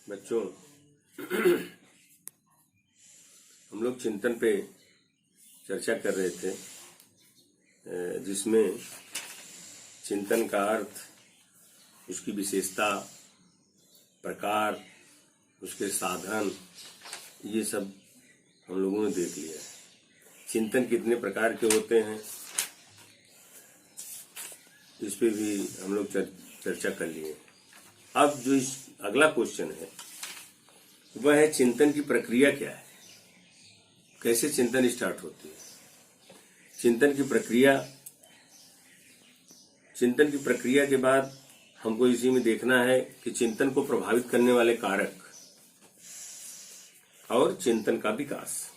बच्चों, हम लोग चिंतन पे चर्चा कर रहे थे, जिसमें चिंतन का अर्थ, उसकी विशेषता, प्रकार, उसके साधन, ये सब हम लोगों ने देख लिया है। चिंतन कितने प्रकार के होते हैं, इस पे भी हम लोग चर्चा कर लिए। अब जो इस अगला क्वेश्चन है वह है चिंतन की प्रक्रिया क्या है, कैसे चिंतन स्टार्ट होती है। चिंतन की प्रक्रिया के बाद हमको इसी में देखना है कि चिंतन को प्रभावित करने वाले कारक और चिंतन का विकास।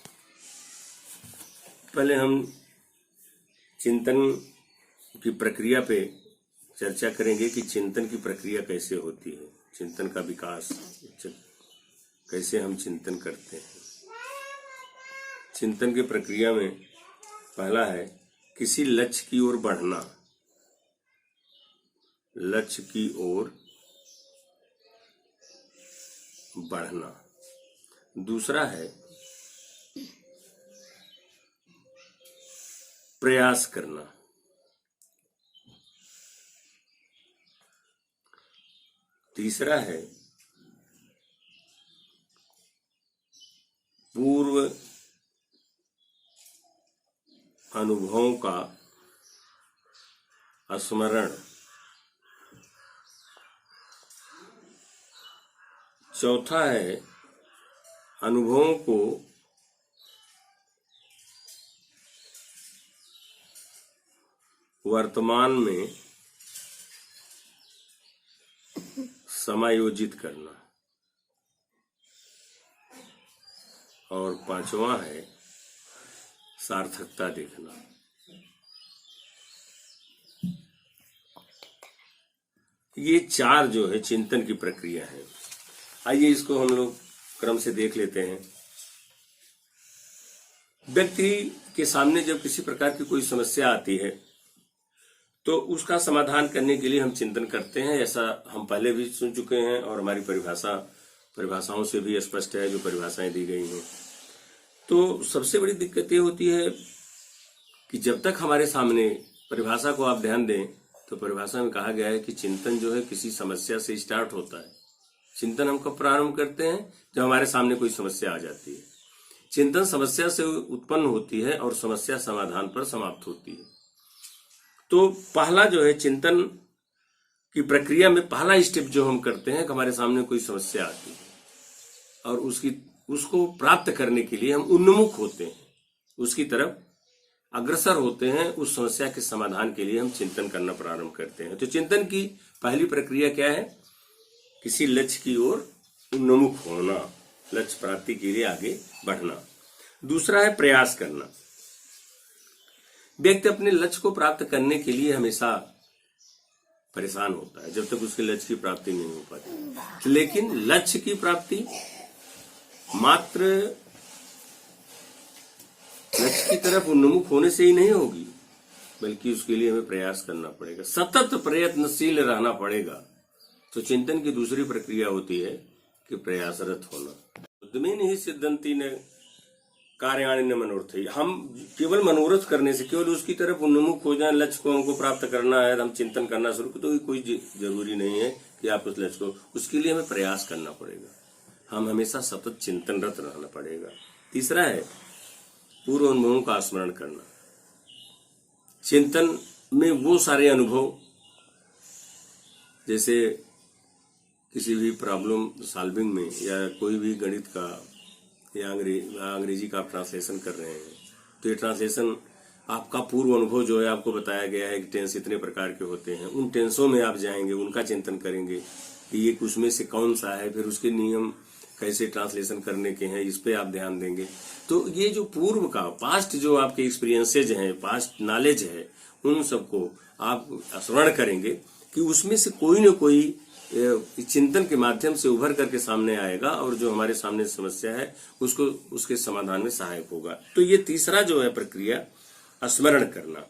पहले हम चिंतन की प्रक्रिया पे चर्चा करेंगे कि चिंतन की प्रक्रिया कैसे होती है, चिंतन का विकास कैसे हम चिंतन करते हैं। चिंतन की प्रक्रिया में पहला है किसी लक्ष्य की ओर बढ़ना, लक्ष्य की ओर बढ़ना। दूसरा है प्रयास करना। तीसरा है पूर्व अनुभवों का स्मरण। चौथा है अनुभवों को वर्तमान में समायोजित करना। और पांचवा है सार्थकता देखना। ये चार जो है चिंतन की प्रक्रिया है। आइए इसको हम लोग क्रम से देख लेते हैं। व्यक्ति के सामने जब किसी प्रकार की कोई समस्या आती है तो उसका समाधान करने के लिए हम चिंतन करते हैं। ऐसा हम पहले भी सुन चुके हैं और हमारी परिभाषाओं से भी स्पष्ट है, जो परिभाषाएं दी गई हैं। तो सबसे बड़ी दिक्कत ये होती है कि जब तक हमारे सामने, परिभाषा को आप ध्यान दें तो परिभाषा में कहा गया है कि चिंतन जो है किसी समस्या से स्टार्ट होता है। चिंतन हम कब प्रारंभ करते हैं? जब हमारे सामने कोई समस्या आ जाती है। चिंतन समस्या से उत्पन्न होती है और समस्या समाधान पर समाप्त होती है। तो पहला जो है चिंतन की प्रक्रिया में पहला स्टेप जो हम करते हैं कि हमारे सामने कोई समस्या आती है और उसको प्राप्त करने के लिए हम उन्मुख होते हैं, उसकी तरफ अग्रसर होते हैं। उस समस्या के समाधान के लिए हम चिंतन करना प्रारंभ करते हैं। तो चिंतन की पहली प्रक्रिया क्या है? किसी लक्ष्य की ओर उन्मुख होना, लक्ष्य प्राप्ति के लिए आगे बढ़ना। दूसरा है प्रयास करना। व्यक्ति अपने लक्ष्य को प्राप्त करने के लिए हमेशा परेशान होता है जब तक उसके लक्ष्य की प्राप्ति नहीं हो पाती। लेकिन लक्ष्य की प्राप्ति मात्र लक्ष्य की तरफ उन्मुख होने से ही नहीं होगी, बल्कि उसके लिए हमें प्रयास करना पड़ेगा, सतत प्रयत्नशील रहना पड़ेगा। तो चिंतन की दूसरी प्रक्रिया होती है कि प्रयासरत होना। उद्यमेन ही सिद्धंति न कार्याणि न मनोरथ। हम केवल मनोरथ करने से, केवल उसकी तरफ उन्मुख हो जाए, लक्ष्य को हमको प्राप्त करना है, हम चिंतन करना शुरू कर, तो कोई जरूरी नहीं है कि आप उस लक्ष्य को, उसके लिए हमें प्रयास करना पड़ेगा। हम हमेशा सतत चिंतनरत रहना पड़ेगा। तीसरा है पूर्व अनुभवों का स्मरण करना। चिंतन में वो सारे अनुभव, जैसे किसी भी प्रॉब्लम सॉल्विंग में या कोई भी गणित का या अंग्रेजी का आप ट्रांसलेशन कर रहे हैं, तो ये ट्रांसलेशन आपका पूर्व अनुभव जो है, आपको बताया गया है कि टेंस इतने प्रकार के होते हैं। उन टेंसों में आप जाएंगे, उनका चिंतन करेंगे कि ये कुछ में से कौन सा है, फिर उसके नियम कैसे ट्रांसलेशन करने के हैं, इस पे आप ध्यान देंगे। तो ये जो पूर्व का, पास्ट जो आपके एक्सपीरियंसेज हैं, पास्ट नॉलेज है, उन सबको आप स्मरण करेंगे कि उसमें से कोई न कोई चिंतन के माध्यम से उभर करके सामने आएगा और जो हमारे सामने समस्या है उसको, उसके समाधान में सहायक होगा। तो ये तीसरा जो है प्रक्रिया स्मरण करना।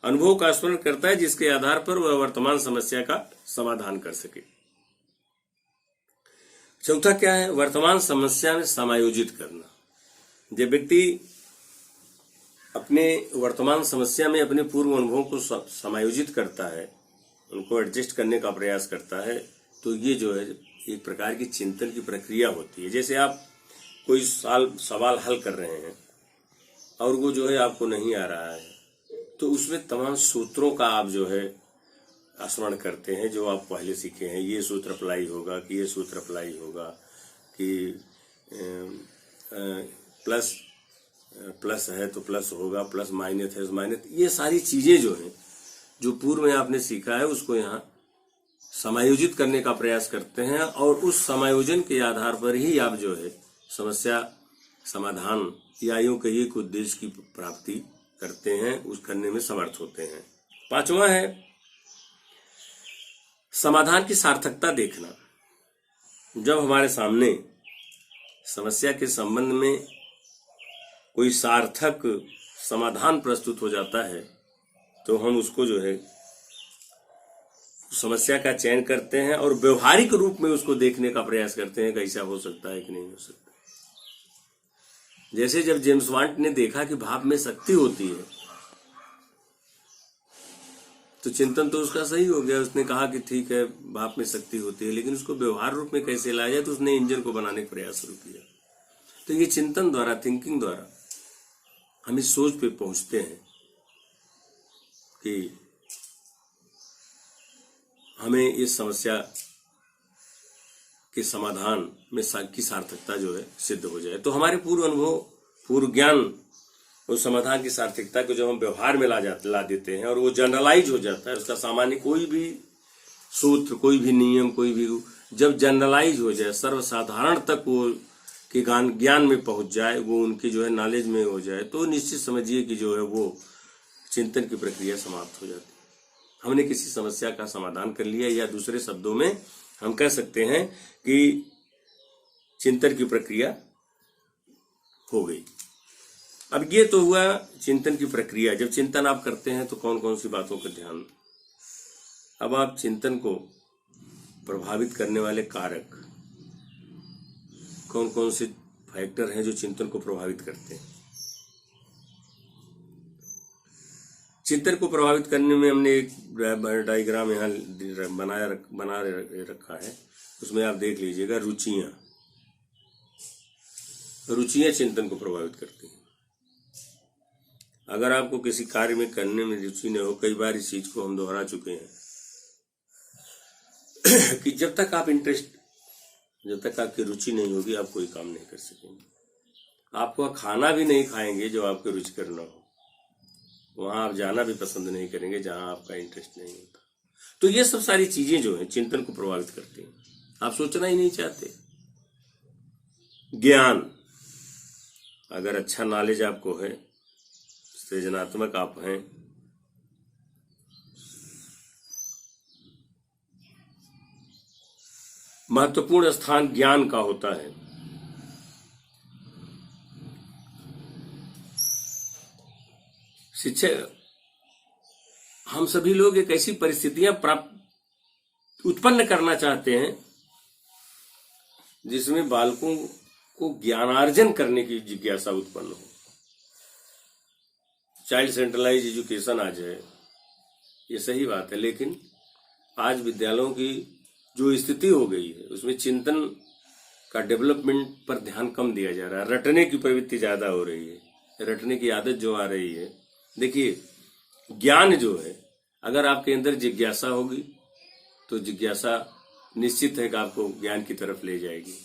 अनुभव का स्मरण करता है जिसके आधार पर वह वर्तमान समस्या का समाधान कर सके। चौथा क्या है? वर्तमान समस्या में समायोजित करना। जब व्यक्ति अपने वर्तमान समस्या में अपने पूर्व अनुभवों को समायोजित करता है, उनको एडजस्ट करने का प्रयास करता है, तो ये जो है एक प्रकार की चिंतन की प्रक्रिया होती है। जैसे आप कोई सवाल हल कर रहे हैं और वो जो है आपको नहीं आ रहा है, तो उसमें तमाम सूत्रों का आप जो है स्मरण करते हैं जो आप पहले सीखे हैं। ये सूत्र अप्लाई होगा कि ये सूत्र अप्लाई होगा कि प्लस प्लस है तो प्लस होगा, प्लस माइनस है तो माइनस। ये सारी चीजें जो हैं, जो पूर्व में आपने सीखा है, उसको यहाँ समायोजित करने का प्रयास करते हैं और उस समायोजन के आधार पर ही आप जो है समस्या समाधान या यूं कहिए कि उद्देश्य की प्राप्ति करते हैं, उस करने में समर्थ होते हैं। पांचवा है समाधान की सार्थकता देखना। जब हमारे सामने समस्या के संबंध में कोई सार्थक समाधान प्रस्तुत हो जाता है, तो हम उसको जो है समस्या का चयन करते हैं और व्यवहारिक रूप में उसको देखने का प्रयास करते हैं कि ऐसा हो सकता है कि नहीं हो सकता। जैसे जब जेम्स वाट ने देखा कि भाप में शक्ति होती है, तो चिंतन तो उसका सही हो गया। उसने कहा कि ठीक है, भाप में शक्ति होती है, लेकिन उसको व्यवहार रूप में कैसे लाया जाए, तो उसने इंजन को बनाने का प्रयास शुरू किया। तो ये चिंतन द्वारा, थिंकिंग द्वारा हम इस सोच पे पहुंचते हैं कि हमें इस समस्या के समाधान में की सार्थकता जो है सिद्ध हो जाए। तो हमारे पूर्व अनुभव, पूर्व ज्ञान उस समाधान की सार्थकता को जब हम व्यवहार में ला देते हैं और वो जनरलाइज हो जाता है, उसका सामान्य कोई भी सूत्र, कोई भी नियम, कोई भी जब जनरलाइज हो जाए, सर्वसाधारण तक वो के ज्ञान में पहुंच जाए, वो उनकी जो है नॉलेज में हो जाए, तो निश्चित समझिए कि जो है वो चिंतन की प्रक्रिया समाप्त हो जाती है। हमने किसी समस्या का समाधान कर लिया, या दूसरे शब्दों में हम कह सकते हैं कि चिंतन की प्रक्रिया हो गई। अब ये तो हुआ चिंतन की प्रक्रिया। जब चिंतन आप करते हैं तो कौन कौन सी बातों का ध्यान। अब आप चिंतन को प्रभावित करने वाले कारक कौन कौन से फैक्टर हैं जो चिंतन को प्रभावित करते हैं। चिंतन को प्रभावित करने में हमने एक डायग्राम यहाँ बना रखा है, उसमें आप देख लीजिएगा। रुचियां चिंतन को प्रभावित करती हैं। अगर आपको किसी कार्य में करने में रुचि न हो, कई बार इस चीज को हम दोहरा चुके हैं कि जब तक आपकी रुचि नहीं होगी, आप कोई काम नहीं कर सकेंगे। आपको खाना भी नहीं खाएंगे जो आपको रुचिकर न हो, वहां आप जाना भी पसंद नहीं करेंगे जहां आपका इंटरेस्ट नहीं होता। तो ये सब सारी चीजें जो है चिंतन को प्रभावित करती हैं। आप सोचना ही नहीं चाहते। ज्ञान, अगर अच्छा नॉलेज आपको है, सृजनात्मक आप हैं, महत्वपूर्ण स्थान ज्ञान का होता है। शिक्षा, हम सभी लोग एक ऐसी परिस्थितियां उत्पन्न करना चाहते हैं जिसमें बालकों को ज्ञानार्जन करने की जिज्ञासा उत्पन्न हो। चाइल्ड सेंट्रलाइज एजुकेशन आ जाए, ये सही बात है, लेकिन आज विद्यालयों की जो स्थिति हो गई है उसमें चिंतन का डेवलपमेंट पर ध्यान कम दिया जा रहा है। रटने की प्रवृत्ति ज्यादा हो रही है, रटने की आदत जो आ रही है। देखिए, ज्ञान जो है, अगर आपके अंदर जिज्ञासा होगी तो जिज्ञासा निश्चित है कि आपको ज्ञान की तरफ ले जाएगी।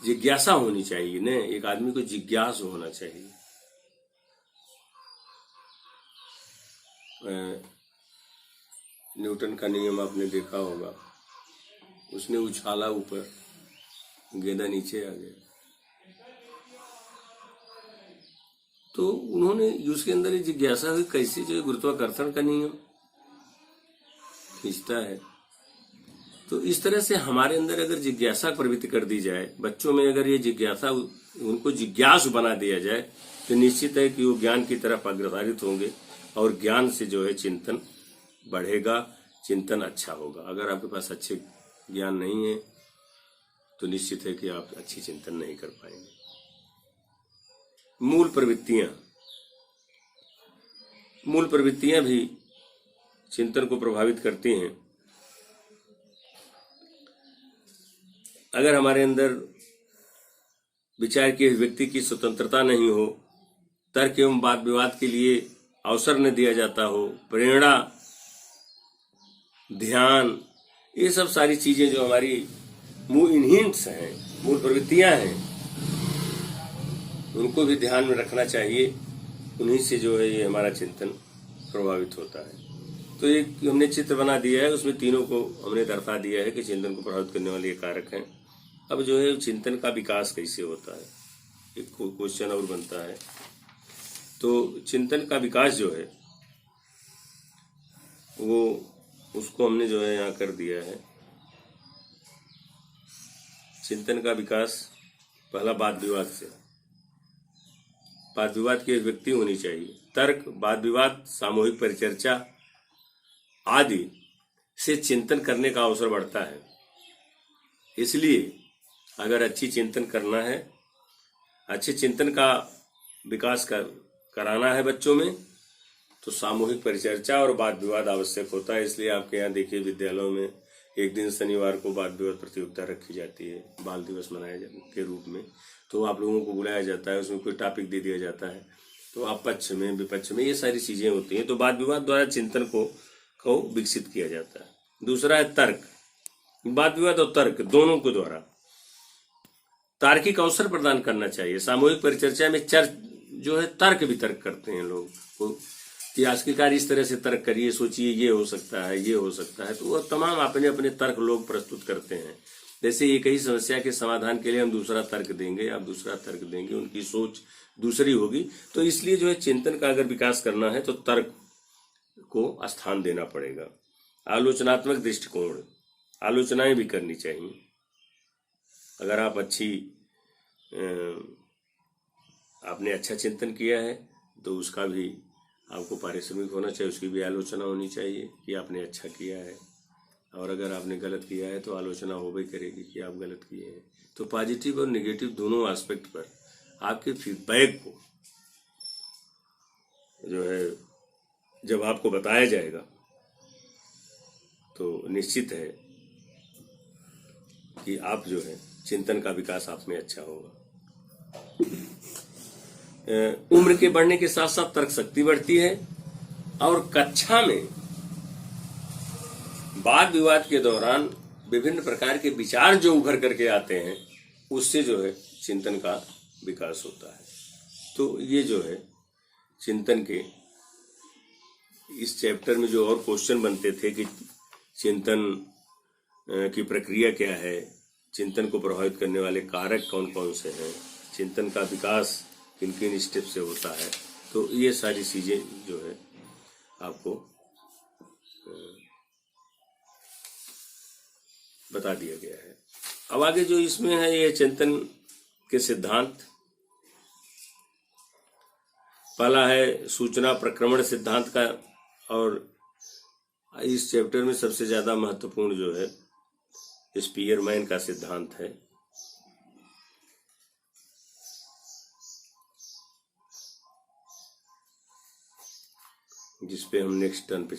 जिज्ञासा होनी चाहिए ना, एक आदमी को जिज्ञासु होना चाहिए। न्यूटन का नियम आपने देखा होगा, उसने उछाला ऊपर, गेंदा नीचे आ गया। तो उन्होंने उसके अंदर जिज्ञासा हुई, कैसे जो गुरुत्वाकर्षण का नियम खींचता है। तो इस तरह से हमारे अंदर अगर जिज्ञासा प्रवृत्ति कर दी जाए, बच्चों में अगर ये जिज्ञासा, उनको जिज्ञासु बना दिया जाए, तो निश्चित है कि वो ज्ञान की तरफ अग्रसारित होंगे और ज्ञान से जो है चिंतन बढ़ेगा, चिंतन अच्छा होगा। अगर आपके पास अच्छे ज्ञान नहीं है तो निश्चित है कि आप अच्छी चिंतन नहीं कर पाएंगे। मूल प्रवृत्तियां भी चिंतन को प्रभावित करती हैं। अगर हमारे अंदर विचार की अभिव्यक्ति की स्वतंत्रता नहीं हो, तर्क एवं वाद विवाद के लिए अवसर न दिया जाता हो, प्रेरणा, ध्यान, ये सब सारी चीजें जो हमारी मूल प्रवृत्तियां हैं, उनको भी ध्यान में रखना चाहिए। उन्हीं से जो है ये हमारा चिंतन प्रभावित होता है। तो एक हमने चित्र बना दिया है, उसमें तीनों को हमने दर्शा दिया है कि चिंतन को प्रभावित करने वाले ये कारक हैं। अब जो है चिंतन का विकास कैसे होता है, एक क्वेश्चन और बनता है। तो चिंतन का विकास जो है वो उसको हमने जो है यहाँ कर दिया है। चिंतन का विकास पहला वाद विवाद से, वाद विवाद की अभिव्यक्ति होनी चाहिए। तर्क, वाद विवाद, सामूहिक परिचर्चा आदि से चिंतन करने का अवसर बढ़ता है। इसलिए अगर अच्छी चिंतन करना है, अच्छे चिंतन का विकास कराना है बच्चों में, तो सामूहिक परिचर्चा और वाद विवाद आवश्यक होता है। इसलिए आपके यहाँ देखिए विद्यालयों में एक दिन शनिवार को वाद विवाद प्रतियोगिता रखी जाती है, बाल दिवस मनाए के रूप में। तो आप लोगों को बुलाया जाता है, उसमें कोई टॉपिक दे दिया जाता है, तो आप पक्ष में विपक्ष में ये सारी चीजें होती हैं। तो वाद विवाद द्वारा चिंतन को विकसित किया जाता है। दूसरा है तर्क। वाद विवाद और तर्क दोनों को द्वारा तार्किक अवसर प्रदान करना चाहिए। सामूहिक परिचर्चा में जो है तर्क वितर्क करते हैं लोग कि आज के कार्य इस तरह से तर्क करिए, सोचिए, ये हो सकता है, ये हो सकता है। तो वो तमाम अपने अपने तर्क लोग प्रस्तुत करते हैं। जैसे एक ही समस्या के समाधान के लिए हम दूसरा तर्क देंगे, आप दूसरा तर्क देंगे, उनकी सोच दूसरी होगी। तो इसलिए जो है चिंतन का अगर विकास करना है तो तर्क को स्थान देना पड़ेगा। आलोचनात्मक दृष्टिकोण, आलोचनाएं भी करनी चाहिए। अगर आप आपने अच्छा चिंतन किया है तो उसका भी आपको पारिश्रमिक होना चाहिए, उसकी भी आलोचना होनी चाहिए कि आपने अच्छा किया है। और अगर आपने गलत किया है तो आलोचना हो भी करेगी कि आप गलत किए हैं। तो पॉजिटिव और नेगेटिव दोनों एस्पेक्ट पर आपके फीडबैक को जो है जब आपको बताया जाएगा तो निश्चित है कि आप जो है चिंतन का विकास आप में अच्छा होगा। उम्र के बढ़ने के साथ साथ तर्क शक्ति बढ़ती है और कक्षा में वाद विवाद के दौरान विभिन्न प्रकार के विचार जो उभर करके आते हैं उससे जो है चिंतन का विकास होता है। तो ये जो है चिंतन के इस चैप्टर में जो और क्वेश्चन बनते थे कि चिंतन की प्रक्रिया क्या है, चिंतन को प्रभावित करने वाले कारक कौन कौन से हैं, चिंतन का विकास किन किन स्टेप से होता है, तो ये सारी चीजें जो है आपको बता दिया गया है। अब आगे जो इसमें है ये चिंतन के सिद्धांत। पहला है सूचना प्रक्रमण सिद्धांत का, और इस चैप्टर में सबसे ज्यादा महत्वपूर्ण जो है स्पीयरमैन का सिद्धांत है। जिसपे हम नेक्स्ट टर्न पे